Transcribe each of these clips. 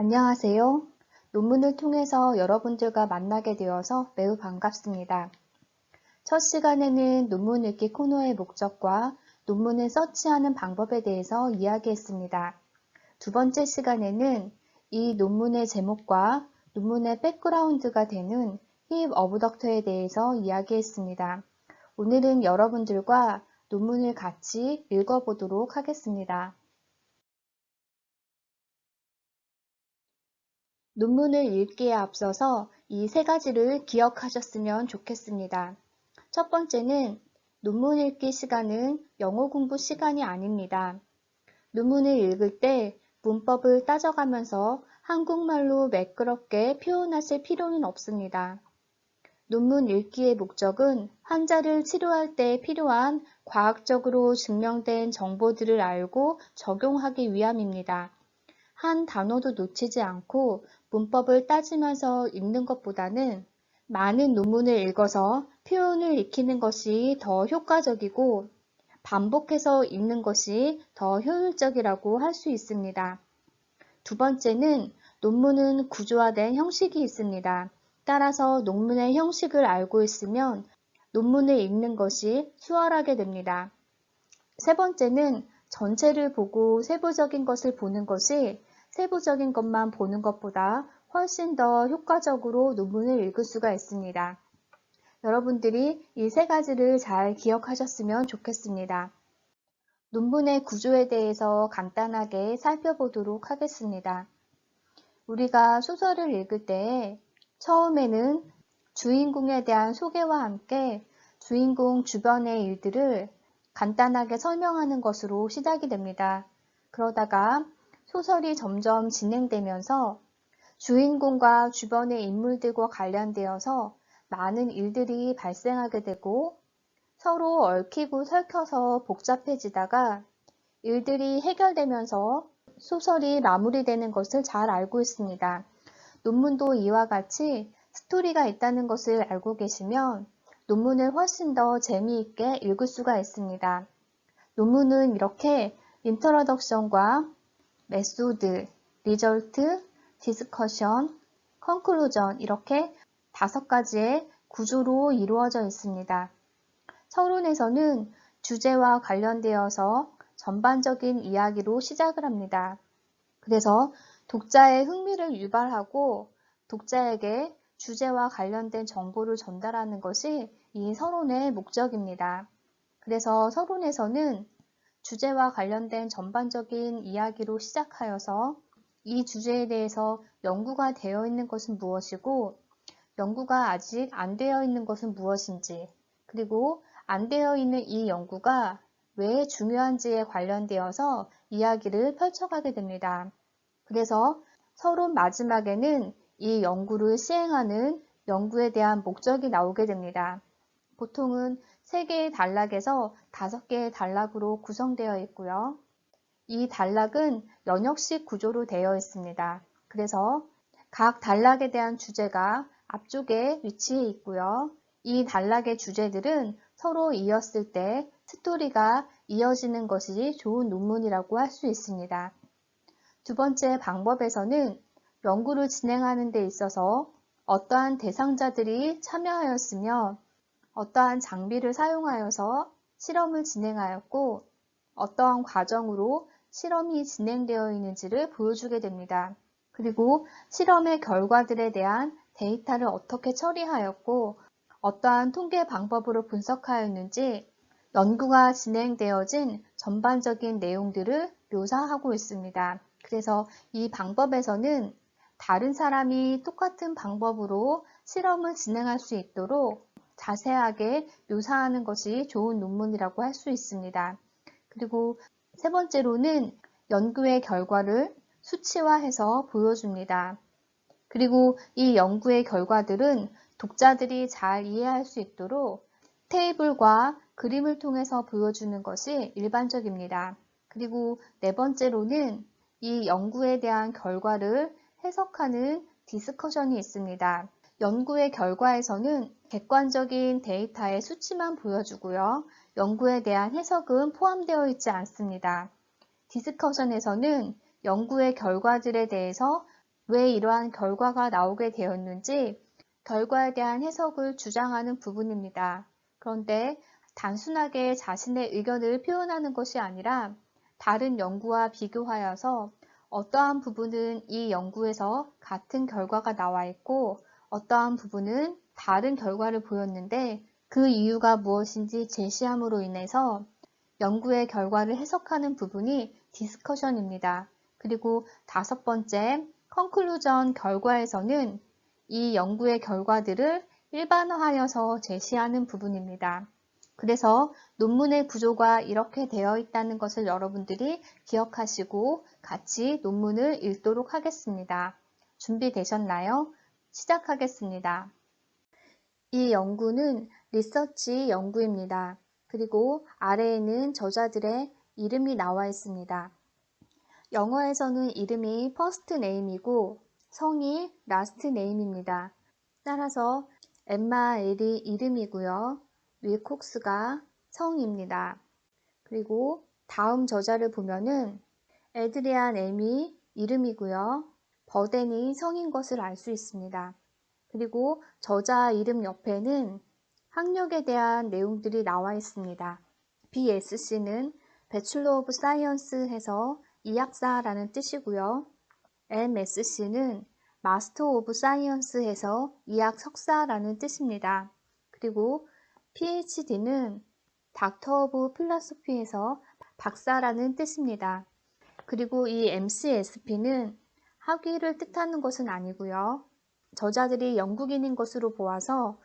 안녕하세요. 논문을 통해서 여러분들과 만나게 되어서 매우 반갑습니다. 첫 시간에는 논문 읽기 코너의 목적과 논문을 서치하는 방법에 대해서 이야기했습니다. 두 번째 시간에는 이 논문의 제목과 논문의 백그라운드가 되는 힙 어브덕터에 대해서 이야기했습니다. 오늘은 여러분들과 논문을 같이 읽어보도록 하겠습니다. 논문을 읽기에 앞서서 이 세 가지를 기억하셨으면 좋겠습니다. 첫 번째는 논문 읽기 시간은 영어 공부 시간이 아닙니다. 논문을 읽을 때 문법을 따져가면서 한국말로 매끄럽게 표현하실 필요는 없습니다. 논문 읽기의 목적은 환자를 치료할 때 필요한 과학적으로 증명된 정보들을 알고 적용하기 위함입니다. 한 단어도 놓치지 않고 문법을 따지면서 읽는 것보다는 많은 논문을 읽어서 표현을 익히는 것이 더 효과적이고 반복해서 읽는 것이 더 효율적이라고 할 수 있습니다. 두 번째는 논문은 구조화된 형식이 있습니다. 따라서 논문의 형식을 알고 있으면 논문을 읽는 것이 수월하게 됩니다. 세 번째는 전체를 보고 세부적인 것을 보는 것이 세부적인 것만 보는 것보다 훨씬 더 효과적으로 논문을 읽을 수가 있습니다. 여러분들이 이 세 가지를 잘 기억하셨으면 좋겠습니다. 논문의 구조에 대해서 간단하게 살펴보도록 하겠습니다. 우리가 소설을 읽을 때 처음에는 주인공에 대한 소개와 함께 주인공 주변의 일들을 간단하게 설명하는 것으로 시작이 됩니다. 그러다가 소설이 점점 진행되면서 주인공과 주변의 인물들과 관련되어서 많은 일들이 발생하게 되고 서로 얽히고 설켜서 복잡해지다가 일들이 해결되면서 소설이 마무리되는 것을 잘 알고 있습니다. 논문도 이와 같이 스토리가 있다는 것을 알고 계시면 논문을 훨씬 더 재미있게 읽을 수가 있습니다. 논문은 이렇게 인트로덕션과 메소드, 리절트, 디스커션, 컨클루전 이렇게 5가지의 구조로 이루어져 있습니다. 서론에서는 주제와 관련되어서 전반적인 이야기로 시작을 합니다. 그래서 독자의 흥미를 유발하고 독자에게 주제와 관련된 정보를 전달하는 것이 이 서론의 목적입니다. 그래서 서론에서는 주제와 관련된 전반적인 이야기로 시작하여서 이 주제에 대해서 연구가 되어 있는 것은 무엇이고 연구가 아직 안 되어 있는 것은 무엇인지 그리고 안 되어 있는 이 연구가 왜 중요한지에 관련되어서 이야기를 펼쳐가게 됩니다. 그래서 서론 마지막에는 이 연구를 시행하는 연구에 대한 목적이 나오게 됩니다. 보통은 3개의 단락에서 5개의 단락으로 구성되어 있고요. 이 단락은 연역식 구조로 되어 있습니다. 그래서 각 단락에 대한 주제가 앞쪽에 위치해 있고요. 이 단락의 주제들은 서로 이었을 때 스토리가 이어지는 것이 좋은 논문이라고 할 수 있습니다. 두 번째 방법에서는 연구를 진행하는 데 있어서 어떠한 대상자들이 참여하였으며 어떠한 장비를 사용하여서 실험을 진행하였고 어떠한 과정으로 실험이 진행되어 있는지를 보여주게 됩니다. 그리고 실험의 결과들에 대한 데이터를 어떻게 처리하였고 어떠한 통계 방법으로 분석하였는지 연구가 진행되어진 전반적인 내용들을 묘사하고 있습니다. 그래서 이 방법에서는 다른 사람이 똑같은 방법으로 실험을 진행할 수 있도록 자세하게 묘사하는 것이 좋은 논문이라고 할 수 있습니다. 그리고 세 번째로는 연구의 결과를 수치화해서 보여줍니다. 그리고 이 연구의 결과들은 독자들이 잘 이해할 수 있도록 테이블과 그림을 통해서 보여주는 것이 일반적입니다. 그리고 네 번째로는 이 연구에 대한 결과를 해석하는 디스커션이 있습니다. 연구의 결과에서는 객관적인 데이터의 수치만 보여주고요. 연구에 대한 해석은 포함되어 있지 않습니다. 디스커션에서는 연구의 결과들에 대해서 왜 이러한 결과가 나오게 되었는지 결과에 대한 해석을 주장하는 부분입니다. 그런데 단순하게 자신의 의견을 표현하는 것이 아니라 다른 연구와 비교하여서 어떠한 부분은 이 연구에서 같은 결과가 나와 있고 어떠한 부분은 다른 결과를 보였는데 그 이유가 무엇인지 제시함으로 인해서 연구의 결과를 해석하는 부분이 디스커션입니다. 그리고 다섯 번째, 컨클루전 결과에서는 이 연구의 결과들을 일반화하여서 제시하는 부분입니다. 그래서 논문의 구조가 이렇게 되어 있다는 것을 여러분들이 기억하시고 같이 논문을 읽도록 하겠습니다. 준비되셨나요? 시작하겠습니다. 이 연구는 리서치 연구입니다. 그리고 아래에는 저자들의 이름이 나와 있습니다. 영어에서는 이름이 first name이고 성이 last name입니다. 따라서 엠마 엘이 이름이고요. 윌콕스가 성입니다. 그리고 다음 저자를 보면은 에드리안 엠이 이름이고요. 버덴이 성인 것을 알 수 있습니다. 그리고 저자 이름 옆에는 학력에 대한 내용들이 나와 있습니다. BSC는 배출러 오브 사이언스 해서 이학사라는 뜻이고요. MSC는 마스터 오브 사이언스 해서 이학 석사라는 뜻입니다. 그리고 PhD는 닥터 오브 필라소피 해서 박사라는 뜻입니다. 그리고 이 MCSP는 학위를 뜻하는 것은 아니고요. 저자들이 영국인인 것으로 보아서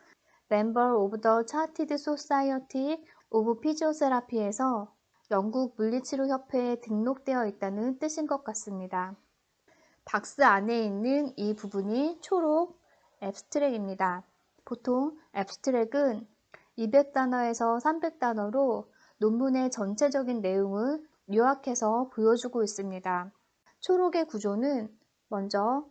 Member of the Chartered Society of Physiotherapy에서 영국 물리치료협회에 등록되어 있다는 뜻인 것 같습니다. 박스 안에 있는 이 부분이 초록 앱스트랙입니다. 보통 앱스트랙은 200단어에서 300단어로 논문의 전체적인 내용을 요약해서 보여주고 있습니다. 초록의 구조는 먼저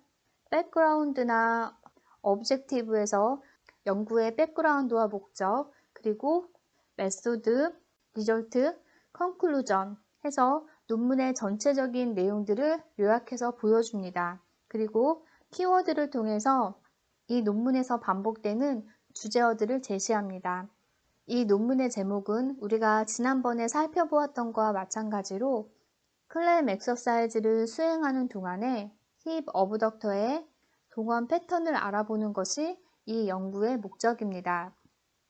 백그라운드나 objective에서 연구의 백그라운드와 목적, 그리고 메소드, 리절트, 컨클루전 해서 논문의 전체적인 내용들을 요약해서 보여줍니다. 그리고 키워드를 통해서 이 논문에서 반복되는 주제어들을 제시합니다. 이 논문의 제목은 우리가 지난번에 살펴보았던 것과 마찬가지로 클램 엑서사이즈를 수행하는 동안에 힙 어브덕터의 동원 패턴을 알아보는 것이 이 연구의 목적입니다.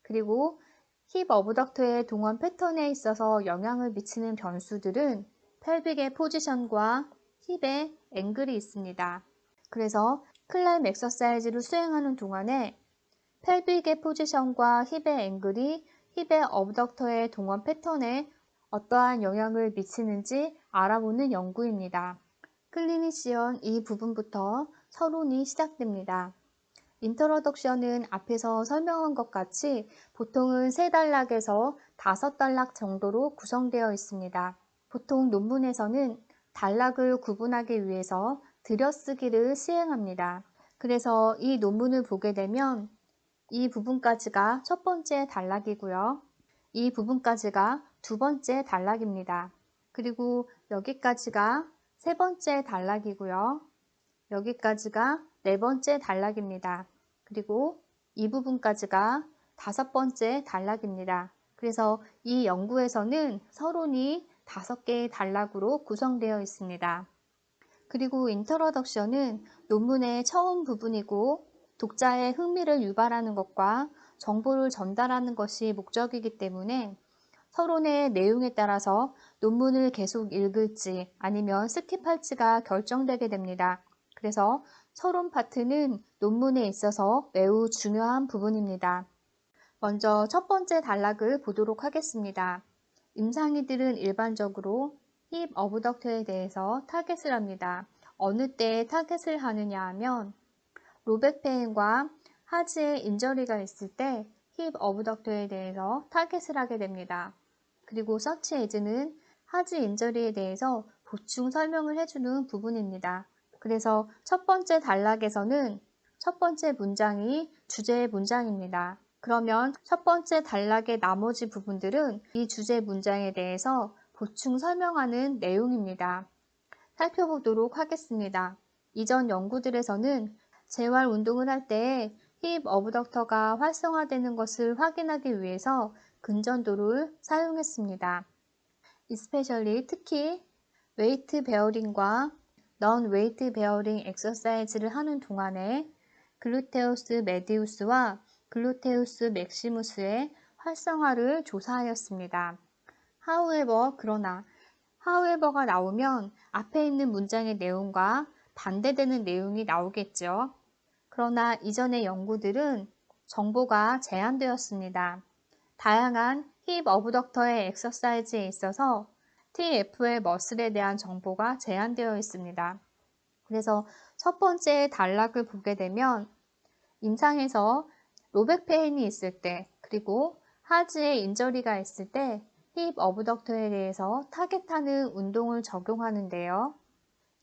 그리고 힙 어브덕터의 동원 패턴에 있어서 영향을 미치는 변수들은 펠빅의 포지션과 힙의 앵글이 있습니다. 그래서 클램 엑서사이즈를 수행하는 동안에 펠빅의 포지션과 힙의 앵글이 힙의 어브덕터의 동원 패턴에 어떠한 영향을 미치는지 알아보는 연구입니다. 클리니시언 이 부분부터 서론이 시작됩니다. 인트로덕션은 앞에서 설명한 것 같이 보통은 3단락에서 5단락 정도로 구성되어 있습니다. 보통 논문에서는 단락을 구분하기 위해서 들여쓰기를 시행합니다. 그래서 이 논문을 보게 되면 이 부분까지가 첫 번째 단락이고요. 이 부분까지가 두 번째 단락입니다. 그리고 여기까지가 세 번째 단락이고요. 여기까지가 네 번째 단락입니다. 그리고 이 부분까지가 다섯 번째 단락입니다. 그래서 이 연구에서는 서론이 5개의 단락으로 구성되어 있습니다. 그리고 인트로덕션은 논문의 처음 부분이고 독자의 흥미를 유발하는 것과 정보를 전달하는 것이 목적이기 때문에 서론의 내용에 따라서 논문을 계속 읽을지 아니면 스킵할지가 결정되게 됩니다. 그래서 서론 파트는 논문에 있어서 매우 중요한 부분입니다. 먼저 첫 번째 단락을 보도록 하겠습니다. 임상의들은 일반적으로 힙 어브덕터에 대해서 타겟을 합니다. 어느 때에 타겟을 하느냐 하면 로백페인과 하지의 인저리가 있을 때 힙 어브덕터에 대해서 타겟을 하게 됩니다. 그리고 서치 에즈는 하지 인저리에 대해서 보충 설명을 해주는 부분입니다. 그래서 첫 번째 단락에서는 첫 번째 문장이 주제 문장입니다. 그러면 첫 번째 단락의 나머지 부분들은 이 주제 문장에 대해서 보충 설명하는 내용입니다. 살펴보도록 하겠습니다. 이전 연구들에서는 재활 운동을 할 때 힙 어브덕터가 활성화되는 것을 확인하기 위해서 근전도를 사용했습니다. especially 특히 웨이트 베어링과 넌 웨이트 베어링 엑서사이즈를 하는 동안에 글루테우스 메디우스와 글루테우스 맥시무스의 활성화를 조사하였습니다. 그러나 however가 나오면 앞에 있는 문장의 내용과 반대되는 내용이 나오겠죠. 그러나 이전의 연구들은 정보가 제한되었습니다. 다양한 힙 어브덕터의 엑서사이즈에 있어서 TF의 머슬에 대한 정보가 제한되어 있습니다. 그래서 첫 번째 단락을 보게 되면 임상에서 로백 페인이 있을 때 그리고 하지에 인저리가 있을 때 힙 어브덕터에 대해서 타겟하는 운동을 적용하는데요.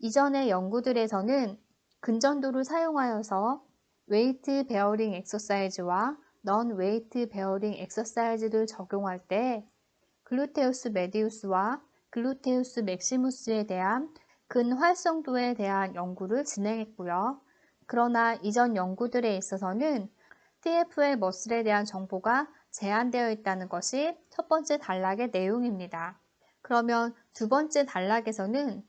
이전의 연구들에서는 근전도를 사용하여서 웨이트 베어링 엑서사이즈와 넌 웨이트 베어링 엑서사이즈를 적용할 때 글루테우스 메디우스와 글루테우스 맥시무스에 대한 근활성도에 대한 연구를 진행했고요. 그러나 이전 연구들에 있어서는 TF의 머슬에 대한 정보가 제한되어 있다는 것이 첫 번째 단락의 내용입니다. 그러면 두 번째 단락에서는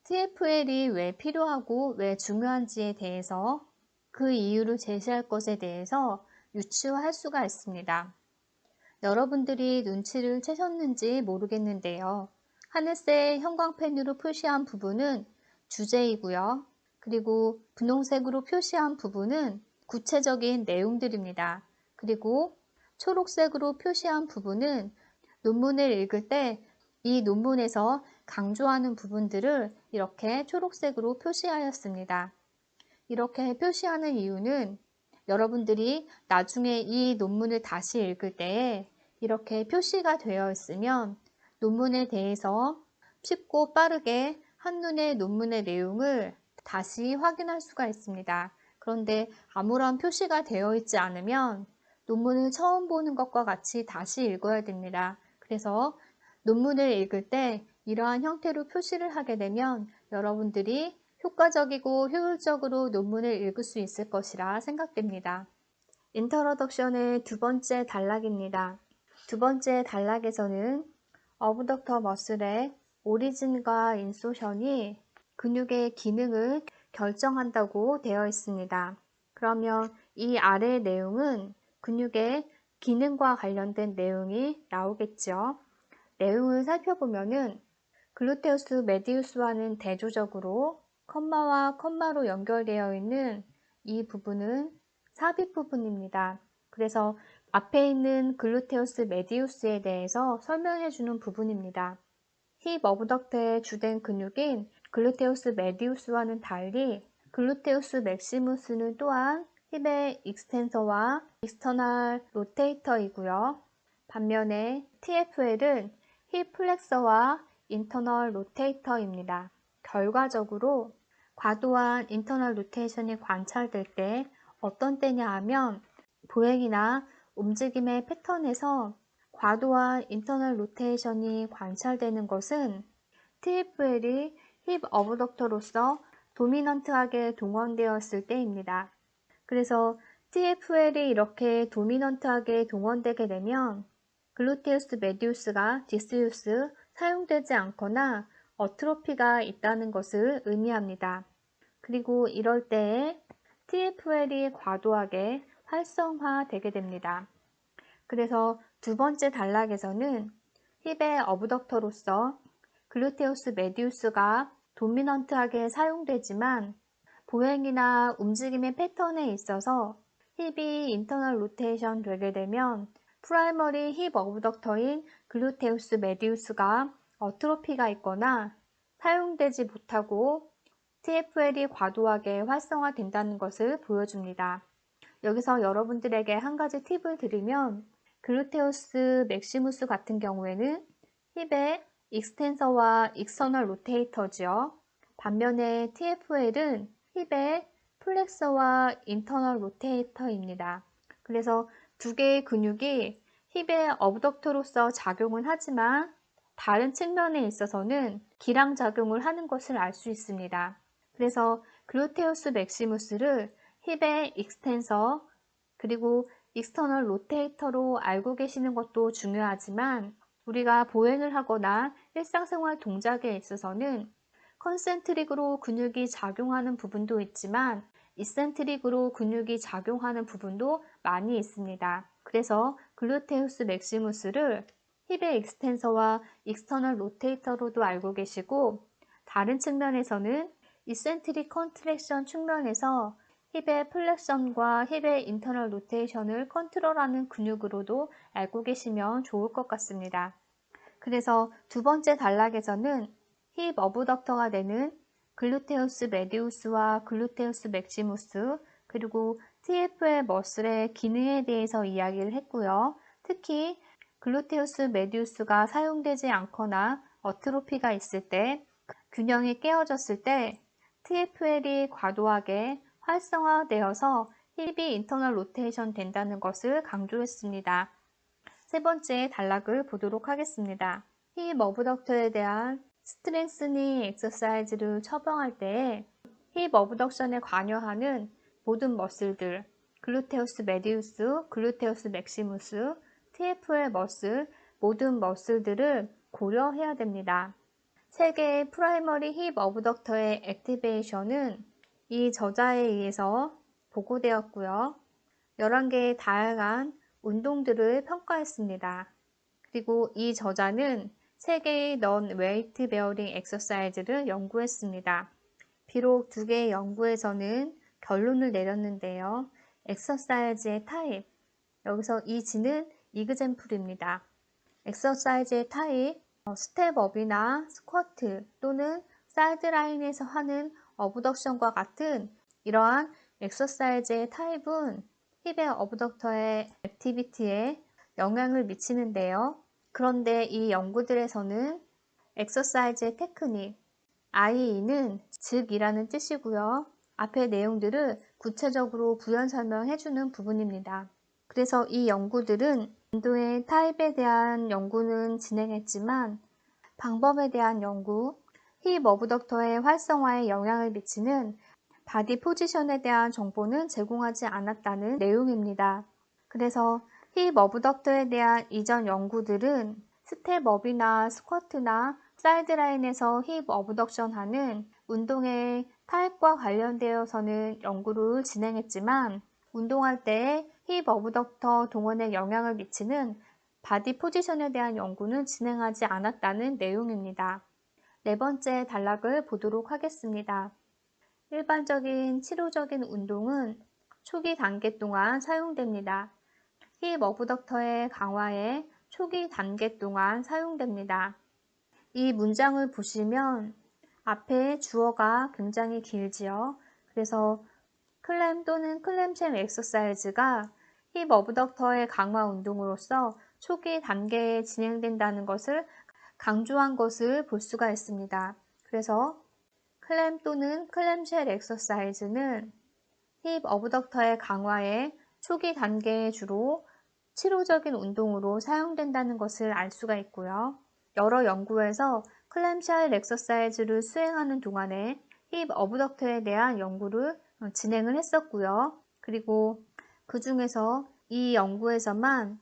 TFL이 왜 필요하고 왜 중요한지에 대해서 그 이유를 제시할 것에 대해서 유추할 수가 있습니다. 여러분들이 눈치를 채셨는지 모르겠는데요. 하늘색 형광펜으로 표시한 부분은 주제이고요. 그리고 분홍색으로 표시한 부분은 구체적인 내용들입니다. 그리고 초록색으로 표시한 부분은 논문을 읽을 때 이 논문에서 강조하는 부분들을 이렇게 초록색으로 표시하였습니다. 이렇게 표시하는 이유는 여러분들이 나중에 이 논문을 다시 읽을 때에 이렇게 표시가 되어 있으면 논문에 대해서 쉽고 빠르게 한눈에 논문의 내용을 다시 확인할 수가 있습니다. 그런데 아무런 표시가 되어 있지 않으면 논문을 처음 보는 것과 같이 다시 읽어야 됩니다. 그래서 논문을 읽을 때 이러한 형태로 표시를 하게 되면 여러분들이 효과적이고 효율적으로 논문을 읽을 수 있을 것이라 생각됩니다. 인트로덕션의 두 번째 단락입니다. 두 번째 단락에서는 어브덕터 머슬의 오리진과 인소션이 근육의 기능을 결정한다고 되어 있습니다. 그러면 이 아래의 내용은 근육의 기능과 관련된 내용이 나오겠죠. 내용을 살펴보면은 글루테우스 메디우스와는 대조적으로 컴마와 컴마로 연결되어 있는 이 부분은 삽입 부분입니다. 그래서 앞에 있는 글루테우스 메디우스에 대해서 설명해 주는 부분입니다. 힙 어브덕터의 주된 근육인 글루테우스 메디우스와는 달리 글루테우스 맥시무스는 또한 힙의 익스텐서와 익스터널 로테이터이고요. 반면에 TFL은 힙 플렉서와 인터널 로테이터입니다. 결과적으로 과도한 인터널 로테이션이 관찰될 때 어떤 때냐 하면 보행이나 움직임의 패턴에서 과도한 인터널 로테이션이 관찰되는 것은 TFL이 힙 어브덕터로서 도미넌트하게 동원되었을 때입니다. 그래서 TFL이 이렇게 도미넌트하게 동원되게 되면 글루테우스 메디우스가 디스유스, 사용되지 않거나 어트로피가 있다는 것을 의미합니다. 그리고 이럴 때에 TFL이 과도하게 활성화되게 됩니다. 그래서 두 번째 단락에서는 힙의 어브덕터로서 글루테우스 메디우스가 도미넌트하게 사용되지만 보행이나 움직임의 패턴에 있어서 힙이 인터널 로테이션 되게 되면 프라이머리 힙 어브덕터인 글루테우스 메디우스가 어트로피가 있거나 사용되지 못하고 TFL이 과도하게 활성화된다는 것을 보여줍니다. 여기서 여러분들에게 한 가지 팁을 드리면 글루테우스 맥시무스 같은 경우에는 힙의 익스텐서와 익스터널 로테이터지요. 반면에 TFL은 힙의 플렉서와 인터널 로테이터입니다. 그래서 두 개의 근육이 힙의 어브덕터로서 작용은 하지만 다른 측면에 있어서는 기량작용을 하는 것을 알 수 있습니다. 그래서 글루테우스 맥시무스를 힙의 익스텐서 그리고 익스터널 로테이터로 알고 계시는 것도 중요하지만 우리가 보행을 하거나 일상생활 동작에 있어서는 컨센트릭으로 근육이 작용하는 부분도 있지만 이센트릭으로 근육이 작용하는 부분도 많이 있습니다. 그래서 글루테우스 맥시무스를 힙의 익스텐서와 익스터널 로테이터로도 알고 계시고 다른 측면에서는 이센트릭 컨트랙션 측면에서 힙의 플렉션과 힙의 인터널 로테이션을 컨트롤하는 근육으로도 알고 계시면 좋을 것 같습니다. 그래서 두 번째 단락에서는 힙 어브덕터가 되는 글루테우스 메디우스와 글루테우스 맥시무스 그리고 TF의 머슬의 기능에 대해서 이야기를 했고요. 특히 글루테우스 메디우스가 사용되지 않거나 어트로피가 있을 때 균형이 깨어졌을 때 TFL이 과도하게 활성화되어서 힙이 인터널 로테이션 된다는 것을 강조했습니다. 세 번째 단락을 보도록 하겠습니다. 힙 어브덕터에 대한 스트렝스닝 엑서사이즈를 처방할 때에 힙 어브덕션에 관여하는 모든 머슬들, 글루테우스 메디우스, 글루테우스 맥시무스, TFL 머슬, 모든 머슬들을 고려해야 됩니다. 세 개의 프라이머리 힙 어브덕터의 액티베이션은 이 저자에 의해서 보고되었고요. 11개의 다양한 운동들을 평가했습니다. 그리고 이 저자는 3개의 non-weight bearing exercise를 연구했습니다. 비록 2개의 연구에서는 결론을 내렸는데요. 엑서사이즈의 타입, 여기서 이 G는 이그젬플입니다. 엑서사이즈의 타입, 스텝업이나 스쿼트 또는 사이드라인에서 하는 어브덕션과 같은 이러한 엑서사이즈의 타입은 힙의 어브덕터의 액티비티에 영향을 미치는데요. 그런데 이 연구들에서는 엑서사이즈의 테크닉, IE는 즉이라는 뜻이고요. 앞의 내용들을 구체적으로 부연 설명해주는 부분입니다. 그래서 이 연구들은 운동의 타입에 대한 연구는 진행했지만 방법에 대한 연구, 힙 어브덕터의 활성화에 영향을 미치는 바디 포지션에 대한 정보는 제공하지 않았다는 내용입니다. 그래서 힙 어브덕터에 대한 이전 연구들은 스텝업이나 스쿼트나 사이드라인에서 힙 어브덕션하는 운동의 타입과 관련되어서는 연구를 진행했지만 운동할 때에 힙 어브덕터 동원에 영향을 미치는 바디 포지션에 대한 연구는 진행하지 않았다는 내용입니다. 네 번째 단락을 보도록 하겠습니다. 일반적인 치료적인 운동은 초기 단계 동안 사용됩니다. 힙 어브덕터의 강화에 초기 단계 동안 사용됩니다. 이 문장을 보시면 앞에 주어가 굉장히 길지요. 그래서 클램 또는 클램쉘 엑서사이즈가 힙 어브덕터의 강화 운동으로서 초기 단계에 진행된다는 것을 강조한 것을 볼 수가 있습니다. 그래서 클램 또는 클램쉘 엑서사이즈는 힙 어브덕터의 강화에 초기 단계에 주로 치료적인 운동으로 사용된다는 것을 알 수가 있고요. 여러 연구에서 클램쉘 엑서사이즈를 수행하는 동안에 힙 어브덕터에 대한 연구를 진행을 했었고요. 그리고 그 중에서 이 연구에서만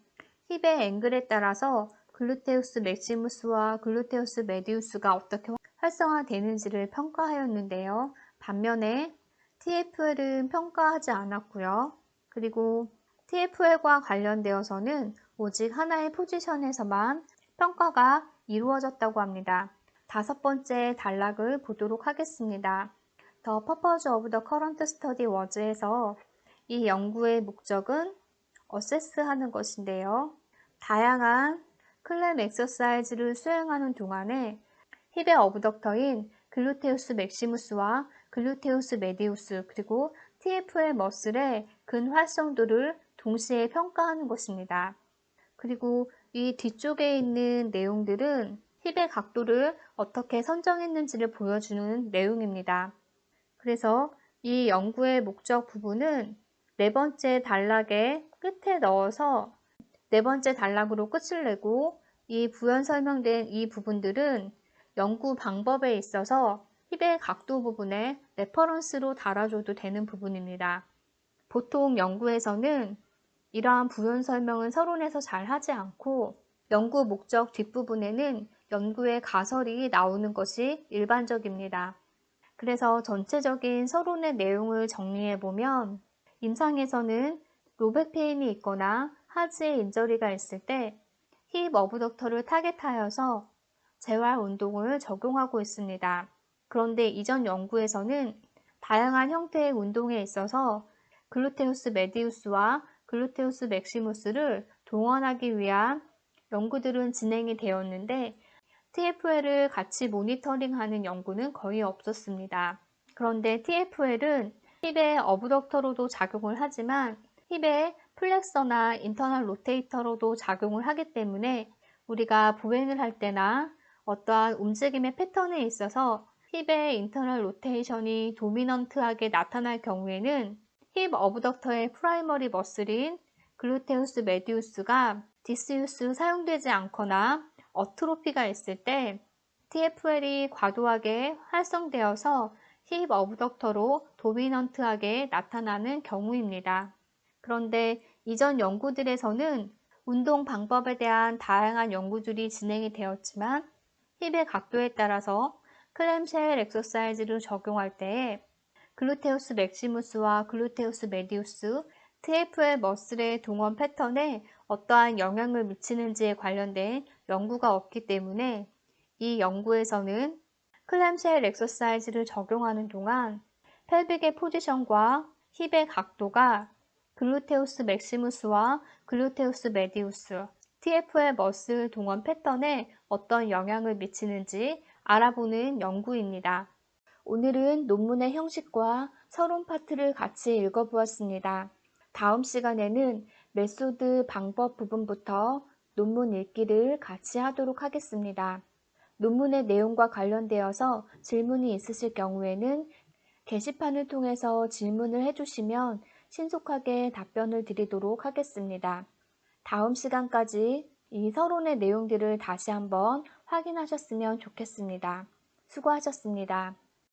힙의 앵글에 따라서 글루테우스 맥시무스와 글루테우스 메디우스가 어떻게 활성화되는지를 평가하였는데요. 반면에 TFL은 평가하지 않았고요. 그리고 TFL과 관련되어서는 오직 하나의 포지션에서만 평가가 이루어졌다고 합니다. 다섯 번째 단락을 보도록 하겠습니다. The purpose of the current study was에서 이 연구의 목적은 어세스하는 것인데요. 다양한 클램 엑서사이즈를 수행하는 동안에 힙의 어브덕터인 글루테우스 맥시무스와 글루테우스 메디우스 그리고 TFL 머슬의 근활성도를 동시에 평가하는 것입니다. 그리고 이 뒤쪽에 있는 내용들은 힙의 각도를 어떻게 선정했는지를 보여주는 내용입니다. 그래서 이 연구의 목적 부분은 네 번째 단락의 끝에 넣어서 네 번째 단락으로 끝을 내고 이 부연 설명된 이 부분들은 연구 방법에 있어서 힙의 각도 부분에 레퍼런스로 달아줘도 되는 부분입니다. 보통 연구에서는 이러한 부연 설명은 서론에서 잘 하지 않고 연구 목적 뒷부분에는 연구의 가설이 나오는 것이 일반적입니다. 그래서 전체적인 서론의 내용을 정리해보면 임상에서는 로백페인이 있거나 하지의 인저리가 있을 때 힙 어브덕터를 타겟하여서 재활 운동을 적용하고 있습니다. 그런데 이전 연구에서는 다양한 형태의 운동에 있어서 글루테우스 메디우스와 글루테우스 맥시무스를 동원하기 위한 연구들은 진행이 되었는데 TFL을 같이 모니터링하는 연구는 거의 없었습니다. 그런데 TFL은 힙의 어브덕터로도 작용을 하지만 힙의 플렉서나 인터널 로테이터로도 작용을 하기 때문에 우리가 보행을 할 때나 어떠한 움직임의 패턴에 있어서 힙의 인터널 로테이션이 도미넌트하게 나타날 경우에는 힙 어브덕터의 프라이머리 머슬인 글루테우스 메디우스가 디스유스 사용되지 않거나 어트로피가 있을 때 TFL이 과도하게 활성되어서 힙 어브덕터로 도미넌트하게 나타나는 경우입니다. 그런데 이전 연구들에서는 운동 방법에 대한 다양한 연구들이 진행이 되었지만 힙의 각도에 따라서 클램쉘 엑서사이즈를 적용할 때에 글루테우스 맥시무스와 글루테우스 메디우스, TFL 머슬의 동원 패턴에 어떠한 영향을 미치는지에 관련된 연구가 없기 때문에 이 연구에서는 클램쉘 엑서사이즈를 적용하는 동안 펠빅의 포지션과 힙의 각도가 글루테우스 맥시무스와 글루테우스 메디우스, TFL 머슬 동원 패턴에 어떤 영향을 미치는지 알아보는 연구입니다. 오늘은 논문의 형식과 서론 파트를 같이 읽어보았습니다. 다음 시간에는 메소드 방법 부분부터 논문 읽기를 같이 하도록 하겠습니다. 논문의 내용과 관련되어서 질문이 있으실 경우에는 게시판을 통해서 질문을 해주시면 신속하게 답변을 드리도록 하겠습니다. 다음 시간까지 이 서론의 내용들을 다시 한번 확인하셨으면 좋겠습니다. 수고하셨습니다.